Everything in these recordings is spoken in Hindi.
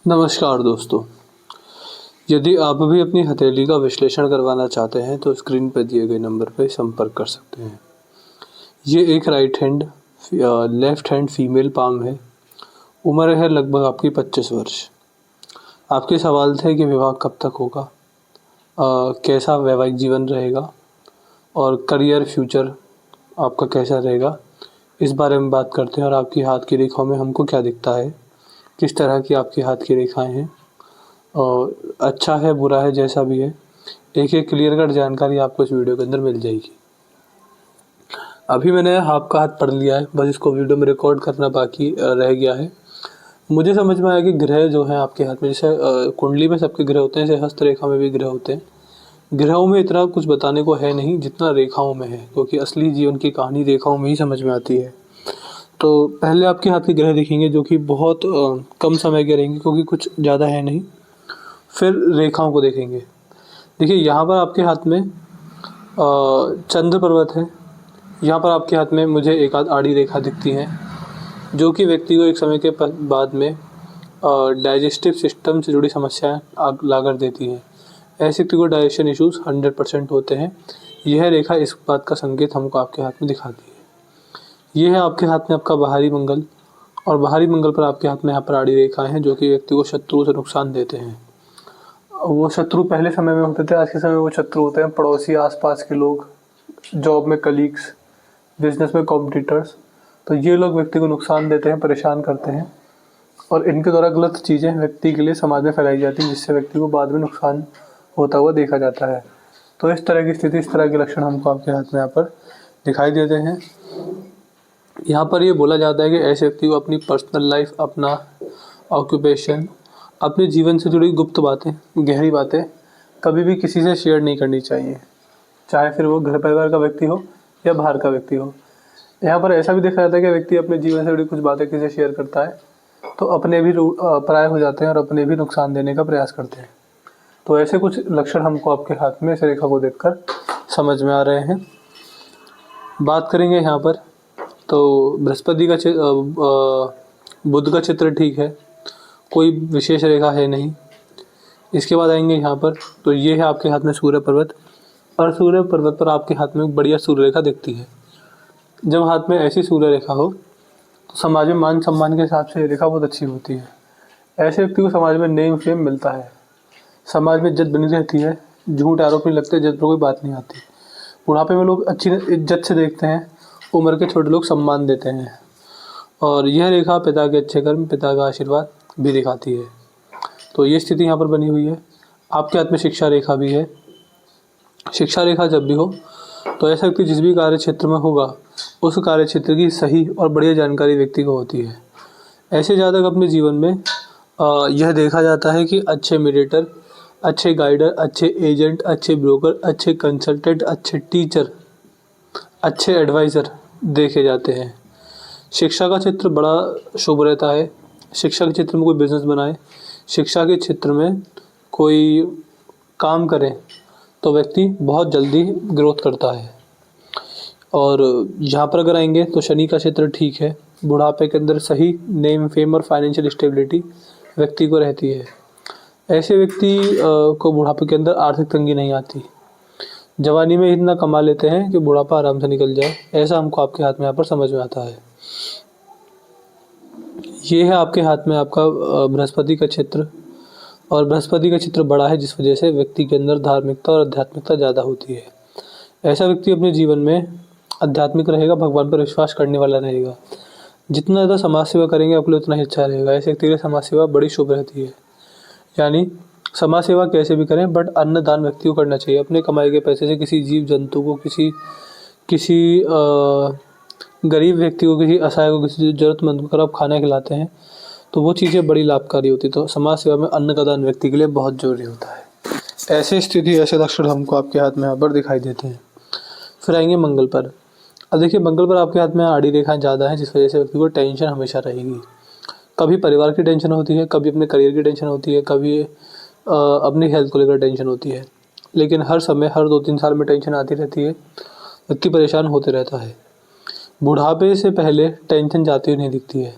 नमस्कार दोस्तों। यदि आप भी अपनी हथेली का विश्लेषण करवाना चाहते हैं तो स्क्रीन पर दिए गए नंबर पर संपर्क कर सकते हैं। ये एक लेफ्ट हैंड फीमेल पाम है। उम्र है लगभग आपकी 25 वर्ष। आपके सवाल थे कि विवाह कब तक होगा, कैसा वैवाहिक जीवन रहेगा और करियर फ्यूचर आपका कैसा रहेगा, इस बारे में बात करते हैं। और आपकी हाथ की रेखाओं में हमको क्या दिखता है, किस तरह की आपकी हाथ की रेखाएं हैं और अच्छा है बुरा है जैसा भी है, एक एक क्लियर कट जानकारी आपको इस वीडियो के अंदर मिल जाएगी। अभी मैंने आपका हाथ पढ़ लिया है, बस इसको वीडियो में रिकॉर्ड करना बाकी रह गया है। मुझे समझ में आया कि ग्रह जो हैं आपके हाथ में, जैसे कुंडली में सबके ग्रह होते हैं, जैसे हस्तरेखा में भी ग्रह होते हैं। ग्रहों में इतना कुछ बताने को है नहीं जितना रेखाओं में है, क्योंकि असली जीवन की कहानी रेखाओं में ही समझ में आती है। तो पहले आपके हाथ के ग्रह दिखेंगे जो कि बहुत कम समय के रहेंगे, क्योंकि कुछ ज़्यादा है नहीं। फिर रेखाओं को देखेंगे। देखिए यहाँ पर आपके हाथ में चंद्र पर्वत है। यहाँ पर आपके हाथ में मुझे एक आध आड़ी रेखा दिखती है, जो कि व्यक्ति को एक समय के बाद में डाइजेस्टिव सिस्टम से जुड़ी समस्याएं ला कर देती हैं। ऐसे व्यक्ति को डाइजेशन इश्यूज 100% होते हैं। यह रेखा इस बात का संकेत हमको आपके हाथ में दिखाती है। ये है आपके हाथ में आपका बाहरी मंगल, और बाहरी मंगल पर आपके हाथ में यहाँ पर आड़ी रेखाएं हैं, जो कि व्यक्ति को शत्रु से नुकसान देते हैं। वो शत्रु पहले समय में होते थे, आज के समय में वो शत्रु होते हैं पड़ोसी, आसपास के लोग, जॉब में कलीग्स, बिजनेस में कॉम्पिटिटर्स। तो ये लोग व्यक्ति को नुकसान देते हैं, परेशान करते हैं, और इनके द्वारा गलत चीज़ें व्यक्ति के लिए समाज में फैलाई जाती हैं, जिससे व्यक्ति को बाद में नुकसान होता हुआ देखा जाता है। तो इस तरह की स्थिति, इस तरह के लक्षण हमको आपके हाथ में यहाँ पर दिखाई देते हैं। यहाँ पर ये बोला जाता है कि ऐसे व्यक्ति को अपनी पर्सनल लाइफ, अपना ऑक्यूपेशन, अपने जीवन से जुड़ी गुप्त बातें, गहरी बातें कभी भी किसी से शेयर नहीं करनी चाहिए, चाहे फिर वो घर परिवार का व्यक्ति हो या बाहर का व्यक्ति हो। यहाँ पर ऐसा भी देखा जाता है कि व्यक्ति अपने जीवन से जुड़ी कुछ बातें किसी से शेयर करता है तो अपने भी पराये हो जाते हैं और अपने भी नुकसान देने का प्रयास करते हैं। तो ऐसे कुछ लक्षण हमको आपके हाथ में इस रेखा को देखकर समझ में आ रहे हैं। बात करेंगे यहाँ पर तो बृहस्पति का बुध का चित्र ठीक है, कोई विशेष रेखा है नहीं। इसके बाद आएंगे यहाँ पर तो ये है आपके हाथ में सूर्य पर्वत, और सूर्य पर्वत पर आपके हाथ में बढ़िया सूर्य रेखा दिखती है। जब हाथ में ऐसी सूर्य रेखा हो तो समाज में मान सम्मान के हिसाब से ये रेखा बहुत अच्छी होती है। ऐसे व्यक्ति को समाज में नेम फेम मिलता है, समाज में इज्जत बनी रहती है, झूठ आरोप नहीं लगते, इज्जत पर कोई बात नहीं आती। बुढ़ापे में लोग अच्छी इज्जत से देखते हैं, उम्र के छोटे लोग सम्मान देते हैं। और यह रेखा पिता के अच्छे कर्म, पिता का आशीर्वाद भी दिखाती है। तो ये स्थिति यहाँ पर बनी हुई है। आपके हाथ में शिक्षा रेखा भी है। शिक्षा रेखा जब भी हो तो ऐसा व्यक्ति जिस भी कार्य क्षेत्र में होगा, उस कार्य क्षेत्र की सही और बढ़िया जानकारी व्यक्ति को होती है। ऐसे जातक अपने जीवन में यह देखा जाता है कि अच्छे मीडिएटर, अच्छे गाइडर, अच्छे एजेंट, अच्छे ब्रोकर, अच्छे कंसल्टेंट, अच्छे टीचर, अच्छे एडवाइज़र देखे जाते हैं। शिक्षा का क्षेत्र बड़ा शुभ रहता है। शिक्षा के क्षेत्र में कोई बिजनेस बनाए, शिक्षा के क्षेत्र में कोई काम करें तो व्यक्ति बहुत जल्दी ग्रोथ करता है। और यहाँ पर अगर आएंगे तो शनि का क्षेत्र ठीक है। बुढ़ापे के अंदर सही नेम फेम और फाइनेंशियल स्टेबिलिटी व्यक्ति को रहती है। ऐसे व्यक्ति को बुढ़ापे के अंदर आर्थिक तंगी नहीं आती। जवानी में इतना कमा लेते हैं कि बुढ़ापा आराम से निकल जाए, ऐसा हमको आपके हाथ में यहाँ पर समझ में आता है। ये है आपके हाथ में आपका बृहस्पति का क्षेत्र, और बृहस्पति का चित्र बड़ा है, जिस वजह से व्यक्ति के अंदर धार्मिकता और आध्यात्मिकता ज़्यादा होती है। ऐसा व्यक्ति अपने जीवन में आध्यात्मिक रहेगा, भगवान पर विश्वास करने वाला रहेगा। जितना ज़्यादा समाज सेवा करेंगे आपके लिए उतना ही अच्छा रहेगा। ऐसे व्यक्ति के लिए समाज सेवा बड़ी शुभ रहती है। यानी समाज सेवा कैसे भी करें, बट अन्नदान व्यक्ति को करना चाहिए। अपने कमाई के पैसे से किसी जीव जंतु को, किसी गरीब व्यक्ति को, किसी असहाय को, किसी ज़रूरतमंद को अगर आप खाना खिलाते हैं तो वो चीज़ें बड़ी लाभकारी होती। तो समाज सेवा में अन्न का दान व्यक्ति के लिए बहुत ज़रूरी होता है। ऐसे स्थिति, ऐसे लक्षण हमको आपके हाथ में यहाँ पर दिखाई देते हैं। फिर आएंगे मंगल पर। अब देखिए मंगल पर आपके हाथ में आड़ी रेखाएं ज़्यादा हैं, जिस वजह से व्यक्ति को टेंशन हमेशा रहेगी। कभी परिवार की टेंशन होती है, कभी अपने करियर की टेंशन होती है, कभी अपनी हेल्थ को लेकर टेंशन होती है। लेकिन हर समय, हर 2-3 साल में टेंशन आती रहती है, व्यक्ति परेशान होते रहता है। बुढ़ापे से पहले टेंशन जाती हुई नहीं दिखती है।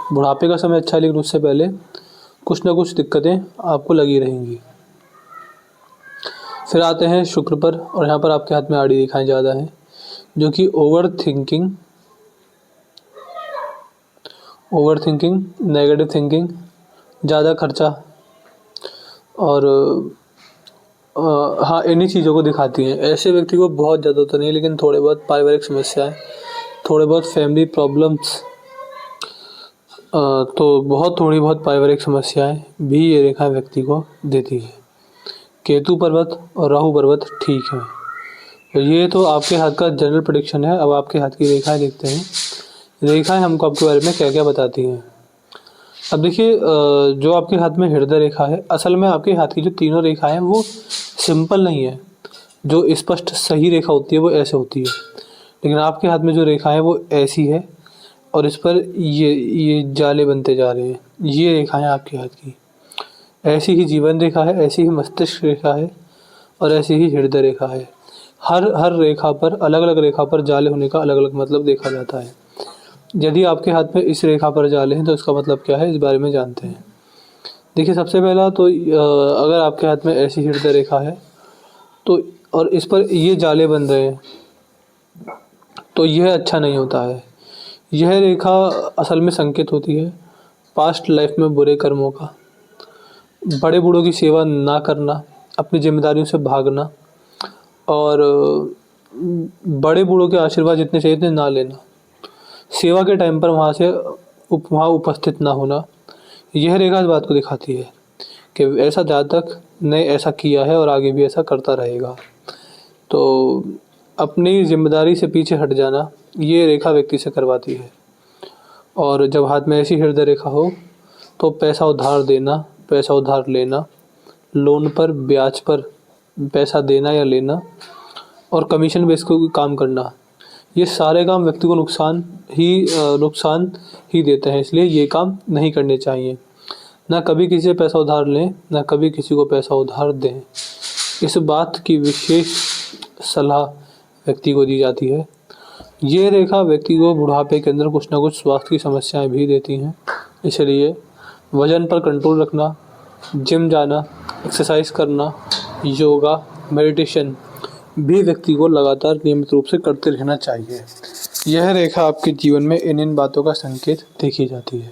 बुढ़ापे का समय अच्छा है, लेकिन उससे पहले कुछ ना कुछ दिक्कतें आपको लगी रहेंगी। फिर आते हैं शुक्र पर, और यहाँ पर आपके हाथ में आड़ी रेखाएं ज़्यादा हैं, जो कि ओवर थिंकिंग, नेगेटिव थिंकिंग, ज़्यादा खर्चा और हाँ, इन्हीं चीज़ों को दिखाती हैं। ऐसे व्यक्ति को बहुत ज़्यादा तो नहीं, लेकिन थोड़े बहुत पारिवारिक समस्याएं, थोड़े बहुत फैमिली प्रॉब्लम्स, तो बहुत थोड़ी बहुत पारिवारिक समस्याएं भी ये रेखा व्यक्ति को देती है। केतु पर्वत और राहु पर्वत ठीक है। तो ये तो आपके हाथ का जनरल प्रेडिक्शन है। अब आपके हाथ की रेखाएं देखते हैं। रेखाएं हमको आपके बारे में क्या क्या बताती हैं। अब देखिए, जो आपके हाथ में हृदय रेखा है, असल में आपके हाथ की जो तीनों रेखाएं हैं वो सिंपल नहीं है। जो स्पष्ट सही रेखा होती है वो ऐसे होती है, लेकिन आपके हाथ में जो रेखा है वो ऐसी है, और इस पर ये जाले बनते जा रहे हैं। ये रेखाएं आपके हाथ की ऐसी ही जीवन रेखा है, ऐसी ही मस्तिष्क रेखा है, और ऐसी ही हृदय रेखा है। हर रेखा पर, अलग अलग रेखा पर जाले होने का अलग अलग मतलब देखा जाता है। यदि आपके हाथ में इस रेखा पर जाले हैं तो इसका मतलब क्या है, इस बारे में जानते हैं। देखिए, सबसे पहला तो अगर आपके हाथ में ऐसी हृदय रेखा है तो, और इस पर ये जाले बन रहे हैं, तो यह अच्छा नहीं होता है। यह रेखा असल में संकेत होती है पास्ट लाइफ में बुरे कर्मों का। बड़े बूढ़ों की सेवा ना करना, अपनी जिम्मेदारियों से भागना, और बड़े बूढ़ों के आशीर्वाद जितने चाहिए इतने ना लेना, सेवा के टाइम पर वहाँ उपस्थित ना होना। यह रेखा इस बात को दिखाती है कि ऐसा जातक ने ऐसा किया है और आगे भी ऐसा करता रहेगा। तो अपनी जिम्मेदारी से पीछे हट जाना, ये रेखा व्यक्ति से करवाती है। और जब हाथ में ऐसी हृदय रेखा हो तो पैसा उधार देना, पैसा उधार लेना, लोन पर, ब्याज पर पैसा देना या लेना, और कमीशन बेस को काम करना, ये सारे काम व्यक्ति को नुकसान ही देते हैं। इसलिए ये काम नहीं करने चाहिए। ना कभी किसी से पैसा उधार लें, ना कभी किसी को पैसा उधार दें। इस बात की विशेष सलाह व्यक्ति को दी जाती है। ये रेखा व्यक्ति को बुढ़ापे के अंदर कुछ ना कुछ स्वास्थ्य की समस्याएं भी देती हैं। इसलिए वज़न पर कंट्रोल रखना, जिम जाना, एक्सरसाइज करना, योगा, मेडिटेशन भी व्यक्ति को लगातार नियमित रूप से करते रहना चाहिए। यह रेखा आपके जीवन में इन बातों का संकेत देखी जाती है।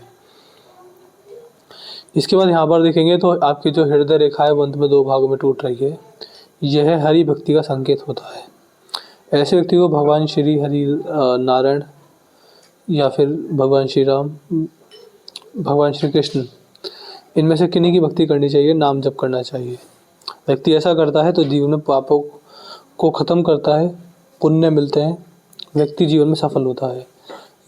इसके बाद यहाँ पर देखेंगे तो आपकी जो हृदय रेखा है वो अंत में 2 भागों में टूट रही है। यह हरि भक्ति का संकेत होता है। ऐसे व्यक्ति को भगवान श्री हरि नारायण या फिर भगवान श्री राम, भगवान श्री कृष्ण, इनमें से किन्हीं की भक्ति करनी चाहिए, नाम जप करना चाहिए। व्यक्ति ऐसा करता है तो जीवन में पापों को ख़त्म करता है, पुण्य मिलते हैं, व्यक्ति जीवन में सफल होता है।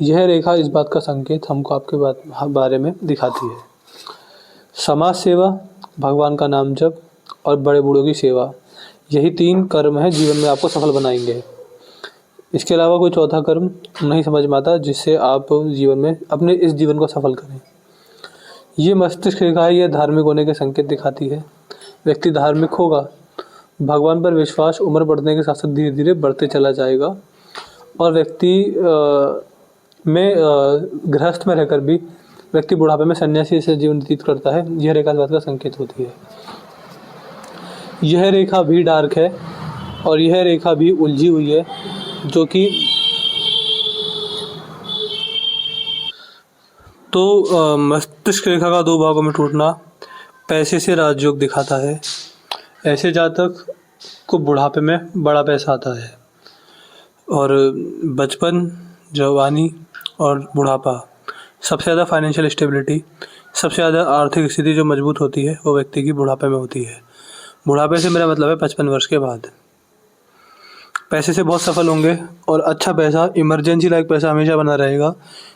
यह रेखा इस बात का संकेत हमको आपके बारे में दिखाती है। समाज सेवा, भगवान का नाम जप और बड़े बूढ़ों की सेवा, यही 3 कर्म हैं जीवन में आपको सफल बनाएंगे। इसके अलावा कोई चौथा कर्म नहीं समझ में आता जिससे आप जीवन में अपने इस जीवन को सफल करें। ये मस्तिष्क रेखा है, यह धार्मिक होने के संकेत दिखाती है। व्यक्ति धार्मिक होगा, भगवान पर विश्वास उम्र बढ़ने के साथ साथ धीरे धीरे बढ़ते चला जाएगा, और व्यक्ति गृहस्थ में रहकर भी व्यक्ति बुढ़ापे में सन्यासी से जीवन व्यतीत करता है। यह रेखा इस बात का संकेत होती है। यह रेखा भी डार्क है और यह रेखा भी उलझी हुई है, जो कि मस्तिष्क रेखा का 2 भागों में टूटना पैसे से राजयोग दिखाता है। ऐसे जातक को बुढ़ापे में बड़ा पैसा आता है, और बचपन, जवानी और बुढ़ापा, सबसे ज़्यादा फाइनेंशियल स्टेबिलिटी, सबसे ज़्यादा आर्थिक स्थिति जो मजबूत होती है वो व्यक्ति की बुढ़ापे में होती है। बुढ़ापे से मेरा मतलब है 55 वर्ष के बाद। पैसे से बहुत सफल होंगे और अच्छा पैसा, इमरजेंसी लायक पैसा हमेशा बना रहेगा।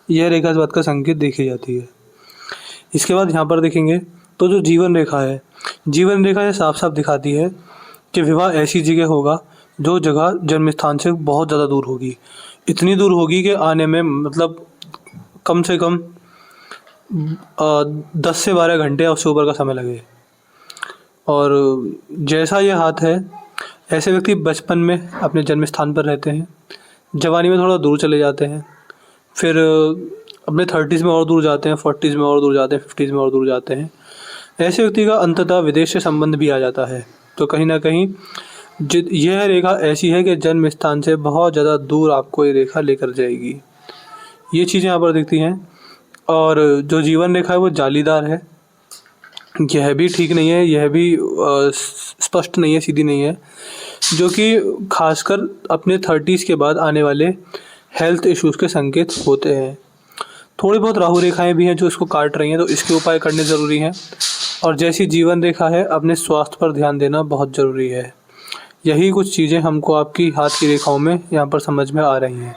यह रेखा इस बात का संकेत देखी जाती है। इसके बाद यहाँ पर देखेंगे तो जो जीवन रेखा है, जीवन रेखा ये साफ साफ दिखाती है कि विवाह ऐसी जगह होगा जो जगह जन्म स्थान से बहुत ज़्यादा दूर होगी। इतनी दूर होगी कि आने में मतलब कम से कम 10 से 12 घंटे या उससे ऊपर का समय लगे। और जैसा ये हाथ है, ऐसे व्यक्ति बचपन में अपने जन्म स्थान पर रहते हैं, जवानी में थोड़ा दूर चले जाते हैं, फिर अपने 30s में और दूर जाते हैं, 40s में और दूर जाते हैं, 50s में और दूर जाते हैं, ऐसे व्यक्ति का अंततः विदेश से संबंध भी आ जाता है। तो कहीं ना कहीं यह रेखा ऐसी है कि जन्म स्थान से बहुत ज़्यादा दूर आपको ये रेखा लेकर जाएगी। ये चीज़ें यहाँ पर दिखती हैं। और जो जीवन रेखा है वो जालीदार है, यह भी ठीक नहीं है, यह भी स्पष्ट नहीं है, सीधी नहीं है, जो कि खासकर अपने 30s के बाद आने वाले हेल्थ इश्यूज़ के संकेत होते हैं। थोड़ी बहुत राहु रेखाएं भी हैं जो इसको काट रही हैं, तो इसके उपाय करने ज़रूरी हैं। और जैसी जीवन रेखा है, अपने स्वास्थ्य पर ध्यान देना बहुत ज़रूरी है। यही कुछ चीज़ें हमको आपकी हाथ की रेखाओं में यहाँ पर समझ में आ रही हैं।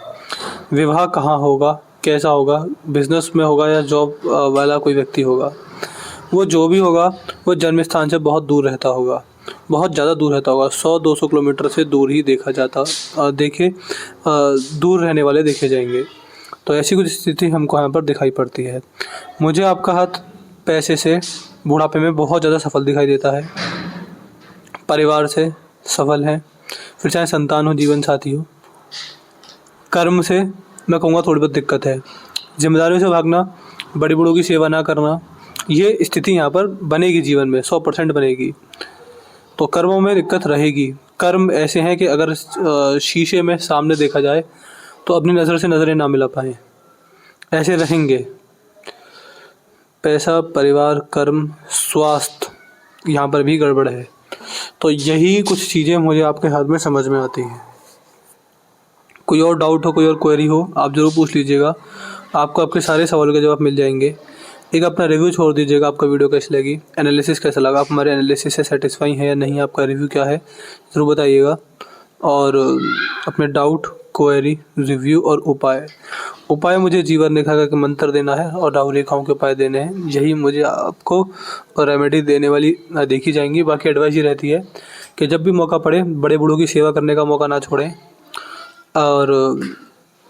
विवाह कहाँ होगा, कैसा होगा, बिजनेस में होगा या जॉब वाला कोई व्यक्ति होगा, वो जो भी होगा वो जन्म स्थान से बहुत दूर रहता होगा, बहुत ज़्यादा दूर रहता होगा। 100-200 किलोमीटर से दूर ही देखा जाता दूर रहने वाले देखे जाएंगे। तो ऐसी कुछ स्थिति हमको यहाँ पर दिखाई पड़ती है। मुझे आपका हाथ पैसे से बुढ़ापे में बहुत ज़्यादा सफल दिखाई देता है, परिवार से सफल है, फिर चाहे संतान हो, जीवन साथी हो। कर्म से मैं कहूँगा थोड़ी बहुत दिक्कत है, जिम्मेदारियों से भागना, बड़े बूढ़ों की सेवा ना करना, ये स्थिति यहाँ पर बनेगी जीवन में, 100% बनेगी। तो कर्मों में दिक्कत रहेगी। कर्म ऐसे हैं कि अगर शीशे में सामने देखा जाए तो अपनी नज़र से नज़रें ना मिला पाएँ, ऐसे रहेंगे। पैसा, परिवार, कर्म, स्वास्थ्य, यहाँ पर भी गड़बड़ है। तो यही कुछ चीज़ें मुझे आपके हाथ में समझ में आती हैं। कोई और डाउट हो, कोई और क्वेरी हो, आप ज़रूर पूछ लीजिएगा, आपको आपके सारे सवालों के जवाब मिल जाएंगे। एक अपना रिव्यू छोड़ दीजिएगा, आपका वीडियो कैसी लगी, एनालिसिस कैसा लगा, आप हमारे एनालिसिस से सेटिस्फाई हैं या नहीं, आपका रिव्यू क्या है, ज़रूर बताइएगा। और अपने डाउट, क्वेरी, रिव्यू और उपाय मुझे जीवन रेखा का मंत्र देना है और राहु रेखाओं के उपाय देने हैं। यही मुझे आपको रेमेडी देने वाली देखी जाएंगी। बाकी एडवाइस ये रहती है कि जब भी मौका पड़े बड़े बूढ़ों की सेवा करने का मौका ना छोड़ें। और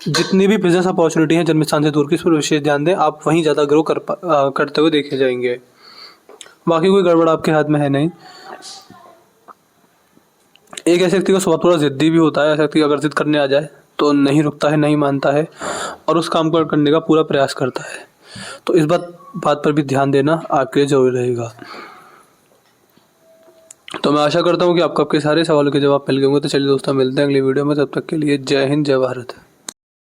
जितनी भी बिजनेस अपॉर्चुनिटी है जन्म स्थान से दूर की, इस पर विशेष ध्यान दें, आप वहीं ज़्यादा ग्रो करते हुए देखे जाएंगे। बाकी कोई गड़बड़ आपके हाथ में है नहीं। एक ऐसे व्यक्ति का स्वभाव थोड़ा ज़िद्दी भी होता है। ऐसा व्यक्ति अगर जिद करने आ जाए तो नहीं रुकता है, नहीं मानता है और उस काम को करने का पूरा प्रयास करता है। तो इस बात पर भी ध्यान देना आपके लिए जरूरी रहेगा। तो मैं आशा करता हूँ कि आपको आपके सारे सवालों के जवाब मिल गए होंगे। तो चलिए दोस्तों, मिलते हैं अगली वीडियो में। तब तक के लिए जय हिंद, जय भारत।